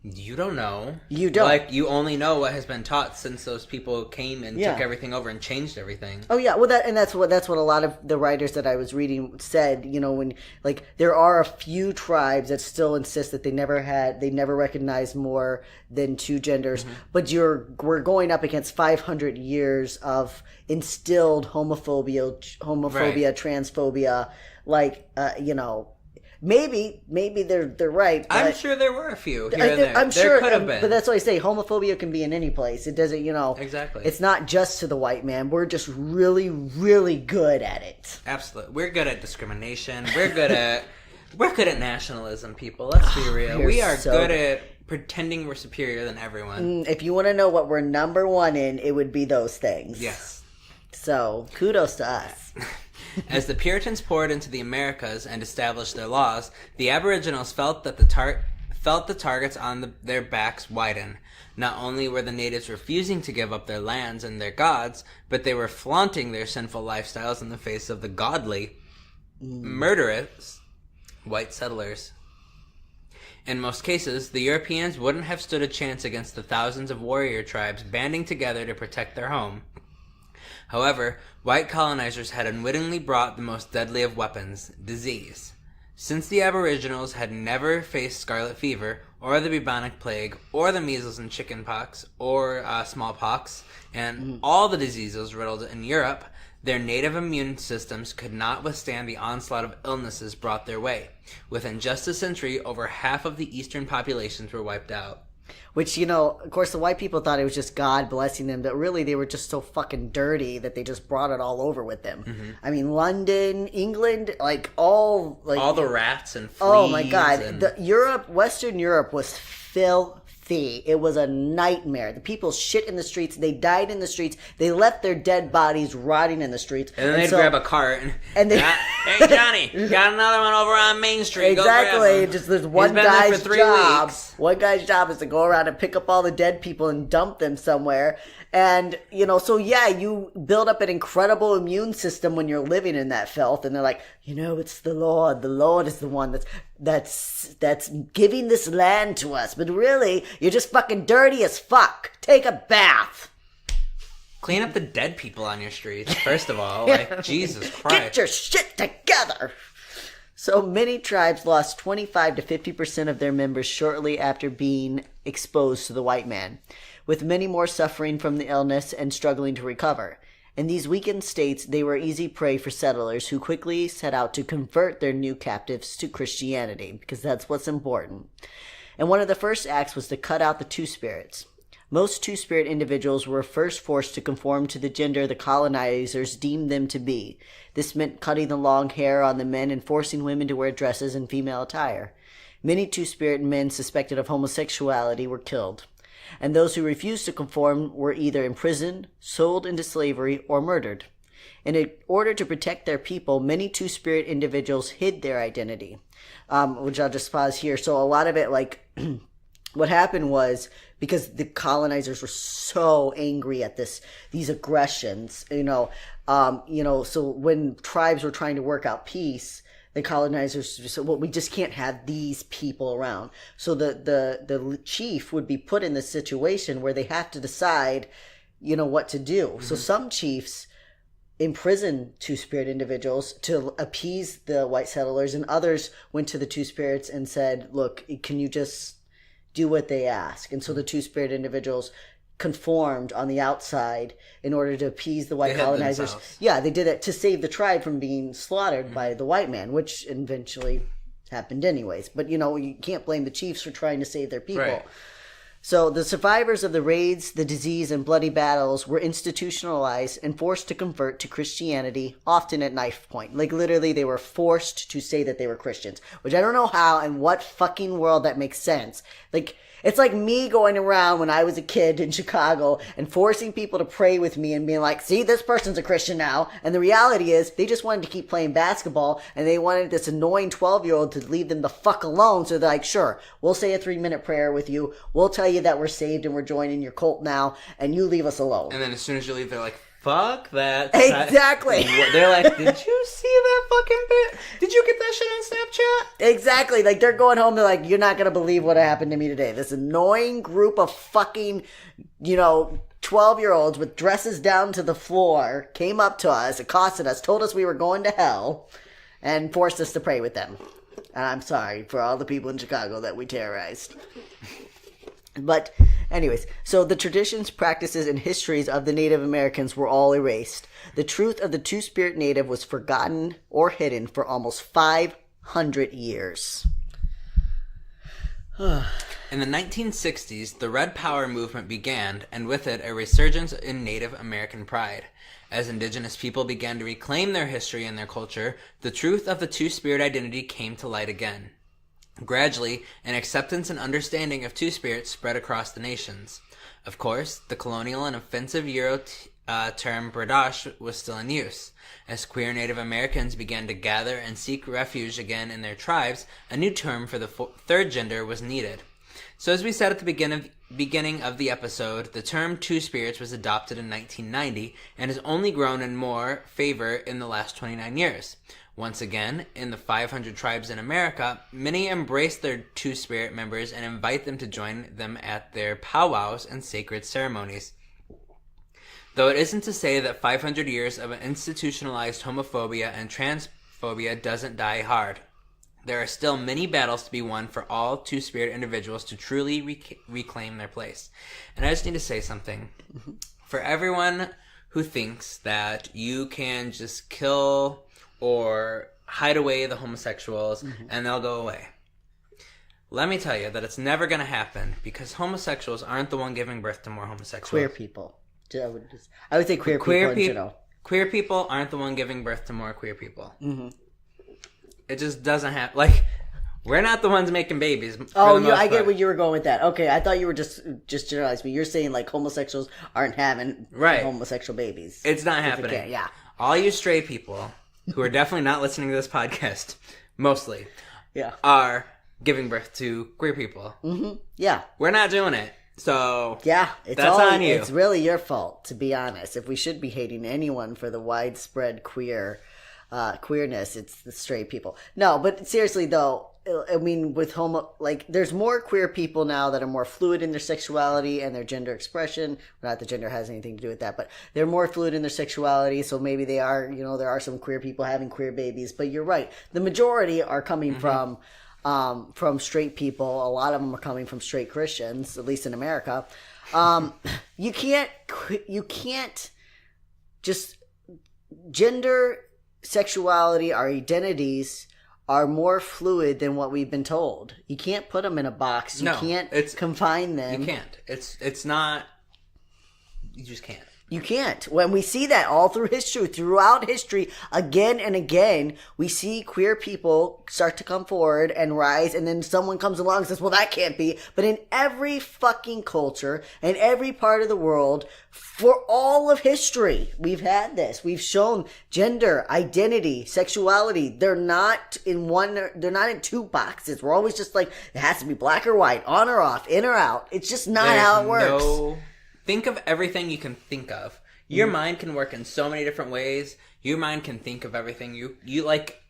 you don't know. You don't. Like, you only know what has been taught since those people came and Yeah. took everything over and changed everything. Oh yeah, well that's what a lot of the writers that I was reading said. You know, when like there are a few tribes that still insist that they never recognized more than two genders, but we're going up against 500 years of instilled homophobia, Right. transphobia, like you know. Maybe they're right. But I'm sure there were a few here and there. I'm there sure, could have been. but that's why I say homophobia can be in any place. It doesn't, Exactly. It's not just to the white man. We're just really, really good at it. Absolutely. We're good at discrimination. We're good at nationalism, people. Let's be real. You're We are so good good. at pretending we're superior than everyone. If you want to know what we're number one in, it would be those things. Yes. So kudos to us. As the Puritans poured into the Americas and established their laws, the Aboriginals felt that the targets on their backs widen. Not only were the natives refusing to give up their lands and their gods, but they were flaunting their sinful lifestyles in the face of the godly, murderous white settlers. In most cases, the Europeans wouldn't have stood a chance against the thousands of warrior tribes banding together to protect their home. However, white colonizers had unwittingly brought the most deadly of weapons, disease. Since the Aboriginals had never faced scarlet fever, or the bubonic plague, or the measles and chickenpox, or smallpox, and all the diseases riddled in Europe, their native immune systems could not withstand the onslaught of illnesses brought their way. Within just a century, over half of the eastern populations were wiped out. Which, of course, the white people thought it was just God blessing them, but really they were just so fucking dirty that they just brought it all over with them. I mean, London, England, all the rats and fleas. oh my God, and- Western Europe was filthy. It was a nightmare. The people shit in the streets. They died in the streets. They left their dead bodies rotting in the streets. And then they'd grab a cart and they, hey Johnny, got another one over on Main Street. exactly. Go grab him. Just there's one He's been there guy's for 3 job. weeks. One guy's job is to go around and pick up all the dead people and dump them somewhere. And so yeah, you build up an incredible immune system when you're living in that filth. And they're like, it's the Lord. The Lord is the one that's giving this land to us. But really, you're just fucking dirty as fuck. Take a bath. Clean up the dead people on your streets, first of all. Like, Jesus Christ. Get your shit together. So many tribes lost 25 to 50% of their members shortly after being exposed to the white man, with many more suffering from the illness and struggling to recover. In these weakened states, they were easy prey for settlers who quickly set out to convert their new captives to Christianity, because that's what's important. And one of the first acts was to cut out the two spirits. Most two-spirit individuals were first forced to conform to the gender the colonizers deemed them to be. This meant cutting the long hair on the men and forcing women to wear dresses and female attire. Many two-spirit men suspected of homosexuality were killed, and those who refused to conform were either imprisoned, sold into slavery, or murdered. In order to protect their people, many two-spirit individuals hid their identity, which I'll just pause here. So a lot of it, what happened was, because the colonizers were so angry at these aggressions, so when tribes were trying to work out peace, the colonizers just said, well, we just can't have these people around. So the chief would be put in this situation where they have to decide, what to do. Mm-hmm. So some chiefs imprisoned two-spirit individuals to appease the white settlers, and others went to the two-spirits and said, look, can you just do what they ask? And so the two-spirit individuals conformed on the outside in order to appease the white They hid colonizers. themselves. Yeah, they did it to save the tribe from being slaughtered by the white man, which eventually happened anyways. But, you can't blame the chiefs for trying to save their people. Right. So the survivors of the raids, the disease, and bloody battles were institutionalized and forced to convert to Christianity, often at knife point. Like, literally, they were forced to say that they were Christians, which I don't know how and what fucking world that makes sense. Like, it's like me going around when I was a kid in Chicago and forcing people to pray with me and being like, see, this person's a Christian now. And the reality is they just wanted to keep playing basketball and they wanted this annoying 12-year-old to leave them the fuck alone. So they're like, sure, we'll say a 3-minute prayer with you. We'll tell you that we're saved and we're joining your cult now and you leave us alone. And then as soon as you leave, they're like, fuck that. Exactly. They're like, did you see that fucking bit? Did you get that shit on Snapchat? Exactly. Like, they're going home, they're like, you're not going to believe what happened to me today. This annoying group of fucking, 12-year-olds with dresses down to the floor came up to us, accosted us, told us we were going to hell, and forced us to pray with them. And I'm sorry for all the people in Chicago that we terrorized. But anyways, so the traditions, practices, and histories of the Native Americans were all erased. The truth of the Two-Spirit Native was forgotten or hidden for almost 500 years. In the 1960s, the Red Power movement began, and with it, a resurgence in Native American pride. As indigenous people began to reclaim their history and their culture, the truth of the Two-Spirit identity came to light again. Gradually, an acceptance and understanding of Two-Spirit spread across the nations. Of course, the colonial and offensive Euro term British was still in use. As queer Native Americans began to gather and seek refuge again in their tribes, a new term for the third gender was needed. So as we said at the beginning of the episode, the term Two-Spirits was adopted in 1990 and has only grown in more favor in the last 29 years. Once again, in the 500 tribes in America, many embrace their Two-Spirit members and invite them to join them at their powwows and sacred ceremonies. Though it isn't to say that 500 years of institutionalized homophobia and transphobia doesn't die hard. There are still many battles to be won for all Two-Spirit individuals to truly reclaim their place. And I just need to say something. For everyone who thinks that you can just kill or hide away the homosexuals and they'll go away. Let me tell you that it's never going to happen because homosexuals aren't the one giving birth to more homosexuals. Queer people. I would say queer people in general. Queer people aren't the one giving birth to more queer people. Mm-hmm. It just doesn't happen. Like, we're not the ones making babies. I get where you were going with that. Okay, I thought you were just generalizing me. You're saying, like, homosexuals aren't having homosexual babies. It's not happening. Yeah. All you straight people who are definitely not listening to this podcast, mostly, yeah, are giving birth to queer people. Mm-hmm. Yeah. We're not doing it. So, yeah, that's on you. It's really your fault, to be honest. If we should be hating anyone for the widespread queerness, it's the straight people. No, but seriously though, I mean, with there's more queer people now that are more fluid in their sexuality and their gender expression. Not that gender has anything to do with that, but they're more fluid in their sexuality. So maybe they are, there are some queer people having queer babies. But you're right, the majority are coming from straight people. A lot of them are coming from straight Christians, at least in America. You can't just gender, sexuality, our identities are more fluid than what we've been told. You can't put them in a box. You can't confine them. You can't. It's not. You just can't. You can't. When we see that all throughout history, again and again, we see queer people start to come forward and rise, and then someone comes along and says, well, that can't be. But in every fucking culture, in every part of the world, for all of history, we've had this. We've shown gender, identity, sexuality. They're not in two boxes. We're always just like, it has to be black or white, on or off, in or out. It's just not how it works. Think of everything you can think of. Your mind can work in so many different ways. Your mind can think of everything. You like,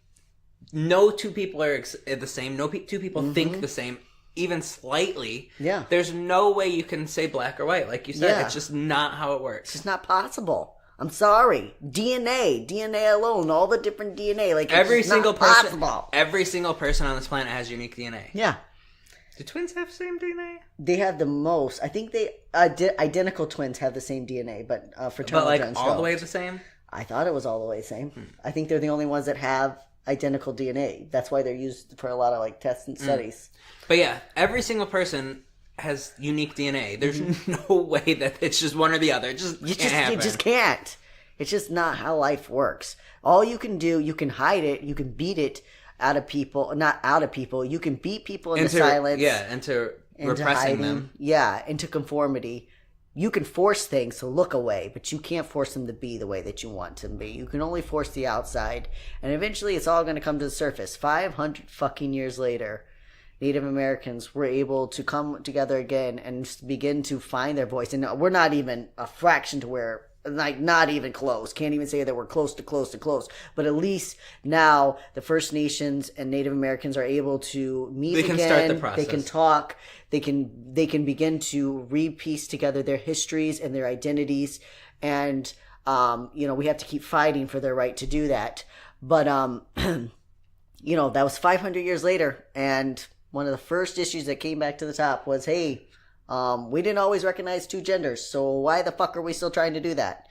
no two people are the same. No two people think the same, even slightly. Yeah. There's no way you can say black or white. Like you said, It's just not how it works. It's just not possible. I'm sorry. DNA alone, all the different DNA. Like, every single person possible. Every single person on this planet has unique DNA. Yeah. Do twins have the same DNA? They have the most. I think they identical twins have the same DNA, but fraternal But twins all the don't. way the same? I thought it was all the way the same. I think they're the only ones that have identical DNA. That's why they're used for a lot of like tests and studies. But yeah, every single person has unique DNA. There's no way that it's just one or the other. It just can't happen. You just can't. It's just not how life works. All you can do, you can hide it, you can beat it out of people, not out of people. You can beat people into silence. Yeah, into repressing hiding, them. Yeah, into conformity. You can force things to look away, but you can't force them to be the way that you want them to be. You can only force the outside, and eventually it's all going to come to the surface. 500 fucking years later, Native Americans were able to come together again and begin to find their voice. And we're not even a fraction to where, like, not even close. Can't even say that we're close. But at least now the First Nations and Native Americans are able to meet again. They can start the process. They can talk. They can begin to re-piece together their histories and their identities. And, we have to keep fighting for their right to do that. But, that was 500 years later. And one of the first issues that came back to the top was, hey, we didn't always recognize two genders, so why the fuck are we still trying to do that?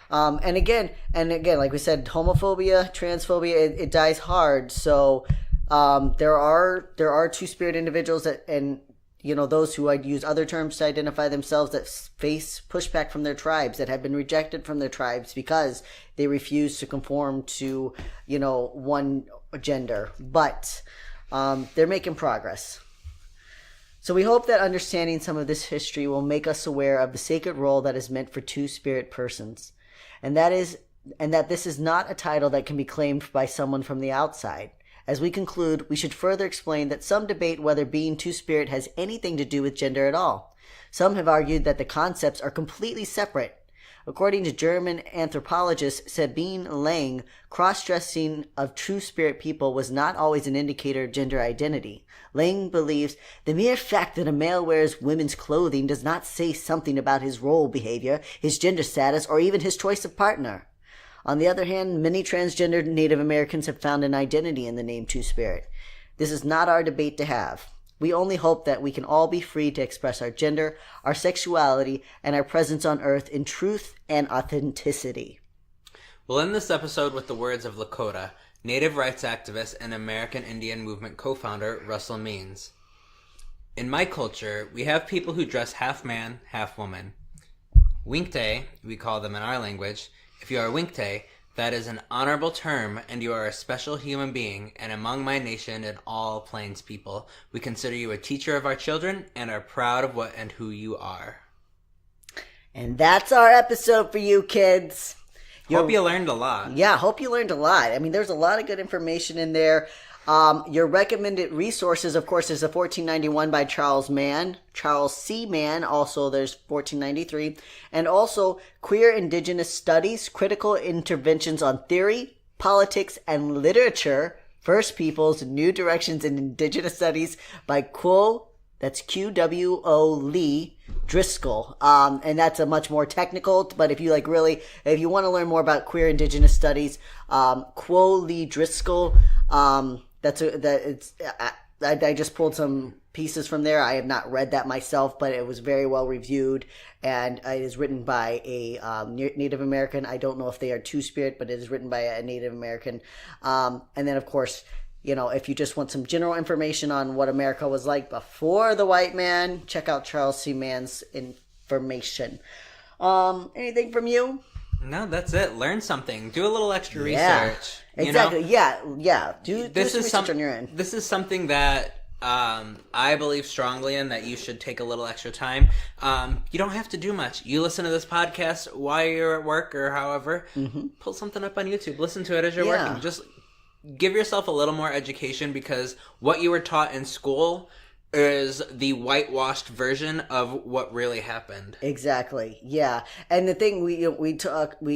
And again, like we said, homophobia, transphobia, it dies hard. So there are two-spirit individuals that, and those who I'd use other terms to identify themselves, that face pushback from their tribes, that have been rejected from their tribes because they refuse to conform to one gender. But they're making progress. So we hope that understanding some of this history will make us aware of the sacred role that is meant for two-spirit persons, and that this is not a title that can be claimed by someone from the outside. As we conclude, we should further explain that some debate whether being two-spirit has anything to do with gender at all. Some have argued that the concepts are completely separate. According to German anthropologist Sabine Lang, cross-dressing of true-spirit people was not always an indicator of gender identity. Lang believes the mere fact that a male wears women's clothing does not say something about his role behavior, his gender status, or even his choice of partner. On the other hand, many transgender Native Americans have found an identity in the name Two-Spirit. This is not our debate to have. We only hope that we can all be free to express our gender, our sexuality, and our presence on Earth in truth and authenticity. We'll end this episode with the words of Lakota, Native rights activist and American Indian Movement co-founder Russell Means. In my culture, we have people who dress half man, half woman. Winkte, we call them in our language. If you are Winkte, that is an honorable term, and you are a special human being, and among my nation and all Plains people, we consider you a teacher of our children and are proud of what and who you are. And that's our episode for you, kids. Hope you learned a lot. Yeah, hope you learned a lot. I mean, there's a lot of good information in there. Your recommended resources, of course, is the 1491 by Charles C. Mann. Also, there's 1493. And also, Queer Indigenous Studies, Critical Interventions on Theory, Politics, and Literature, First Peoples, New Directions in Indigenous Studies by that's Quwo Lee Driscoll. And that's a much more technical, but if you if you want to learn more about queer indigenous studies, Quwo Lee Driscoll, I just pulled some pieces from there. I have not read that myself, but it was very well reviewed, and it is written by a Native American. I don't know if they are Two-Spirit, but it is written by a Native American. And then, of course, if you just want some general information on what America was like before the white man, check out Charles C. Mann's information. Anything from you? No, that's it. Learn something. Do a little extra research. Exactly. Yeah. Do some research on your end. This is something that I believe strongly in, that you should take a little extra time. You don't have to do much. You listen to this podcast while you're at work or however. Mm-hmm. Pull something up on YouTube. Listen to it as you're working. Just give yourself a little more education, because what you were taught in school is the whitewashed version of what really happened. Exactly. Yeah. And the thing we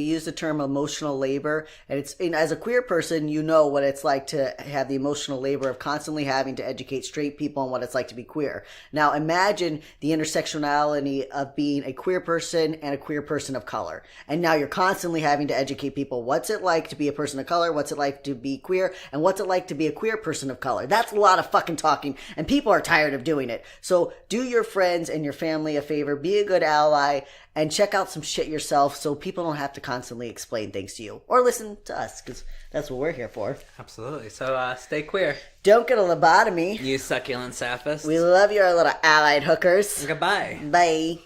use the term emotional labor, and as a queer person, what it's like to have the emotional labor of constantly having to educate straight people on what it's like to be queer. Now imagine the intersectionality of being a queer person and a queer person of color. And now you're constantly having to educate people. What's it like to be a person of color? What's it like to be queer? And what's it like to be a queer person of color? That's a lot of fucking talking, and people are tired tired of doing it. So do your friends and your family a favor, be a good ally, and check out some shit yourself so people don't have to constantly explain things to you. Or listen to us, because that's what we're here for. Absolutely. So stay queer. Don't get a lobotomy. You succulent saphists. We love you, our little allied hookers. Goodbye. Bye.